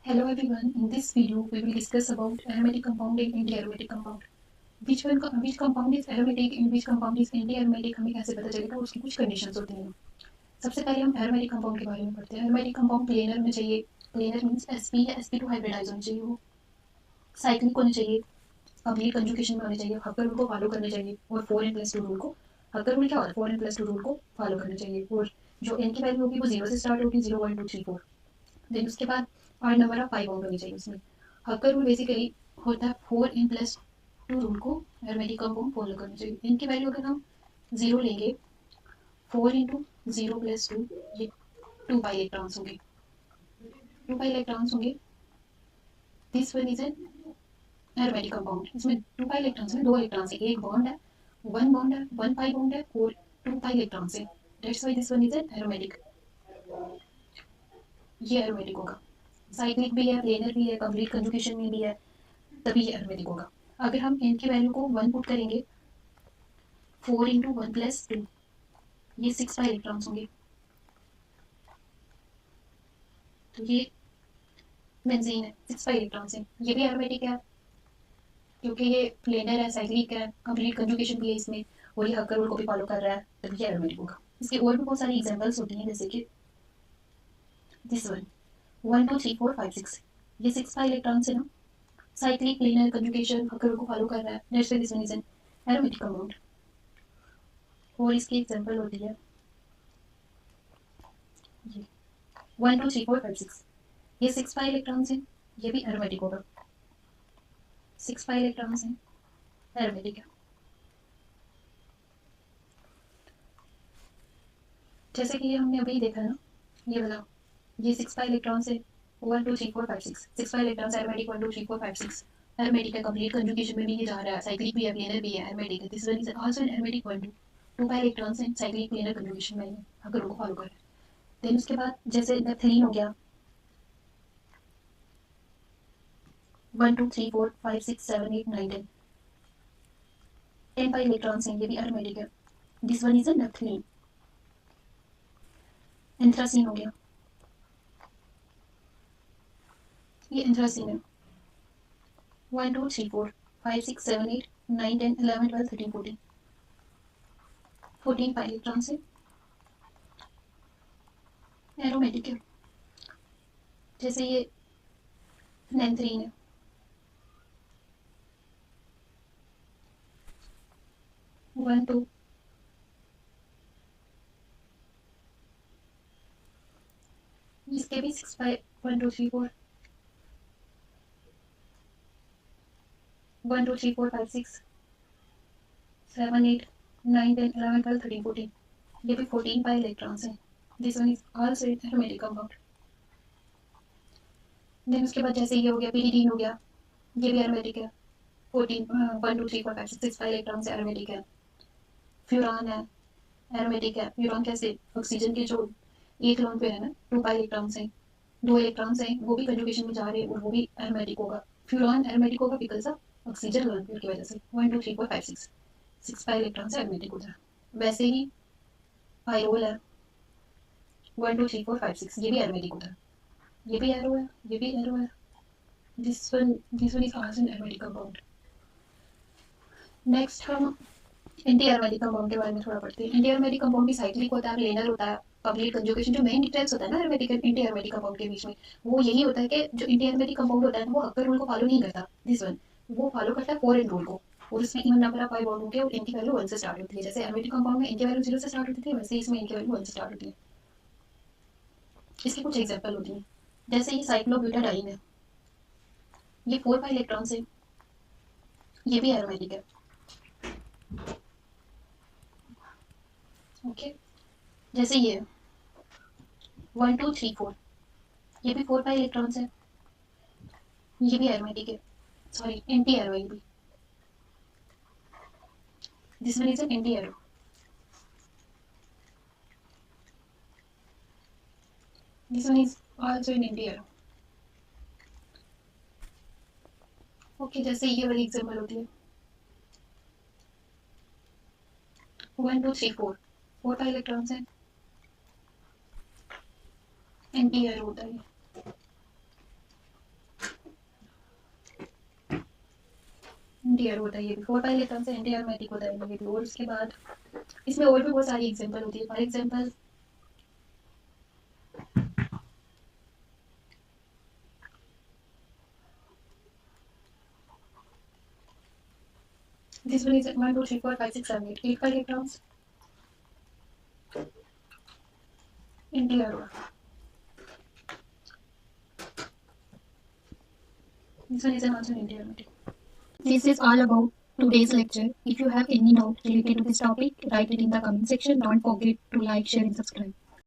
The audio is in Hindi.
Hello everyone. In this video, we will discuss about aromatic compound and anti-aromatic compound. Which compound is aromatic and which compound is anti-aromatic हमें कैसे पता चलेगा? उसकी कुछ कंडीशंस होती हैं. सबसे पहले हम aromatic compound के बारे में पढ़ते हैं. aromatic compound planar होना चाहिए. planar means sp या sp2 हाइब्रिडाइज होना चाहिए. वो साइक्लिक होना चाहिए. कंप्लीट कंजुगेशन में होना चाहिए. हकर रूल को फॉलो करना चाहिए और 4n+2 रूल को. हकर रूल क्या होता है? 4n+2 रूल को फॉलो करना चाहिए. और जो n की वैल्यू होगी वो 0 से स्टार्ट होगी. 0 1 2 3 4. देन उसके बाद और नंबर ऑफ 5 बाउंड होनी चाहिए उसमें. हक्कर रूल बेसिकली होता है 4n+2 रूल को एरोमेटिक कंपाउंड फॉलो करना चाहिए. इनकी वैल्यू अगर हम 0 लेंगे, 4 × 0 + 2 ये 2 पाई इलेक्ट्रॉन्स होंगे. 2 पाई इलेक्ट्रॉन्स होंगे. This one is an aromatic compound. इसमें 2 पाई इलेक्ट्रॉन्स में 2 इलेक्ट्रॉन्स है. एक बॉन्ड है 1 पाई बॉन्ड है और 2 पाई इलेक्ट्रॉन्स है. That's why this one is an aromatic. ये एरोमेटिक होगा. साइक्लिक भी है, प्लेनर भी है, कंप्लीट कंजुगेशन में भी है, तभी ये एरोमेटिक होगा. अगर हम n की वैल्यू को 1 पुट करेंगे, 4 × 1 + 2 ये 6 पाई इलेक्ट्रॉन्स होंगे. तो ये बेंजीन है, 6 पाई इलेक्ट्रॉन्स है. ये भी एरोमेटिक है क्योंकि ये प्लेनर है, साइक्लिक है, कंप्लीट कंजुगेशन भी है इसमें और ये हक्कर रूल को भी फॉलो कर रहा है, तभी ये एरोमेटिक होगा. इसके और भी बहुत सारी एग्जांपल्स होती हैं जैसे कि दिस वन 1 2 3 4 5 6 ये 6 पाई इलेक्ट्रॉन्स है ना. साइक्लिक, प्लेनर, कंजुगेशन, हक्कर रूल को फॉलो कर रहा है. That's why this one is an aromatic compound. और इसकी एग्जांपल होती है ये 1 2 3 4 5 6 ये 6 पाई इलेक्ट्रॉन्स हैं. ये भी एरोमेटिक होगा. 6 पाई इलेक्ट्रॉन्स हैं, एरोमेटिक है. जैसे कि ये हमने अभी देखा ना, ये वाला ये 6 पाई इलेक्ट्रॉन्स है. 1 2 3 4 5 6 6 पाई इलेक्ट्रॉन्स एरोमेटिक. 1 2 3 4 5 6 एरोमेटिक है. कंप्लीट कंजुगेशन में भी ये जा रहा है. साइक्लिक भी है, प्लेनर भी है, एरोमेटिक है. This one is also an aromatic. 1 2 2 pi electrons हैं, साइक्लिक, प्लेनर, कंजुगेशन में है, अगर उनको फॉलो करें. देन उसके बाद जैसे नेपथलीन हो गया, 1 2 3 4 5 6 7 8 9 10 10 पाई इलेक्ट्रॉन्स हैं. ये भी एरोमेटिक है. This one is a naphthalene. Anthracene हो गया, ये एंथ्रासीन है. 1 2 3 4 5 6 7 8 9 10 11 12 13 14 14 पाई इलेक्ट्रॉन से एरोमेटिक है. जैसे ये नेंथ्रीन है, 1 2 इसके भी 6 पाई 1 2 3 4 1 2 3 4 5 6 7 8 9 10 11 12 13 14 ये भी 14 पाई इलेक्ट्रॉन्स हैं. This one is also aromatic compound. Then उसके बाद जैसे ये हो गया पीरीडीन हो गया, ये भी एरोमेटिक है. 14 1 2 3 4 5 6 पाई इलेक्ट्रॉन्स है, एरोमेटिक है. फ्यूरान है, एरोमेटिक है. फ्यूरान कैसे? ऑक्सीजन के जो एक लोन पे है ना, 2 पाई इलेक्ट्रॉन्स हैं, 2 इलेक्ट्रॉन्स हैं, वो भी कंजुगेशन में जा रहे हैं और वो भी एरोमेटिक होगा. फ्यूरान एरोमेटिक होगा because of oxygen lone pair की वजह से. 1 2 3 4 5 6 पाई इलेक्ट्रॉन्स एरोमेटिक होता है. वैसे ही पायरोल है, 1 2 3 4 5 6 ये भी एरोमेटिक होता है. ये भी एरो है, ये भी एरो है. This one is also an aromatic compound. Next हम एंटी एरोमेटिक कंपाउंड के बारे में थोड़ा पढ़ते हैं. एंटी एरोमेटिक कंपाउंड भी साइक्लिक होता है, प्लेनर होता है, कंप्लीट कंजुगेशन. जो मेन डिफरेंस होता है ना एरोमेटिक एंटी एरोमेटिक कंपाउंड के बीच में, वो यही होता है कि जो एंटी एरोमेटिक कंपाउंड होता है वो हक्कर रूल को फॉलो नहीं करता. दिस वन वो फॉलो करता है 4n रूल को. और इसमें even number of pi bond होंगे और इनकी वैल्यू 1 से स्टार्ट होती है. जैसे एरोमेटिक कंपाउंड में इनकी वैल्यू 0 से स्टार्ट होती थी, वैसे इसमें इनकी वैल्यू 1 से स्टार्ट होती है. इसकी कुछ एग्जांपल होती हैं. जैसे ये साइक्लोब्यूटाडाइन है, ये 4 पाई इलेक्ट्रॉन्स है, ये भी एरोमेटिक है. ओके. जैसे ये 1 2 3 4 ये भी 4 पाई इलेक्ट्रॉन्स है, ये भी एरोमेटिक है. Sorry, anti arrow. ये भी this one is an anti arrow. This one is also an anti arrow. Okay. जैसे ये वाली एग्जांपल होती है 1 2 3 4 4 पाई इलेक्ट्रॉन्स है, एंटी एरो होता है. एनटीआर होता है ये भी, 4 पहले टर्म से एनटीआर मैटिक होता है ये भी। और उसके बाद इसमें और भी बहुत सारी एग्जांपल होती है। For example this one is 1 2 3 4 5 6 7 8 8 पहले टर्म्स एनटीआर हुआ। This one is also NTR मैटिक। This is all about today's lecture. If you have any doubt related to this topic, write it in the comment section. Don't forget to like, share, and subscribe.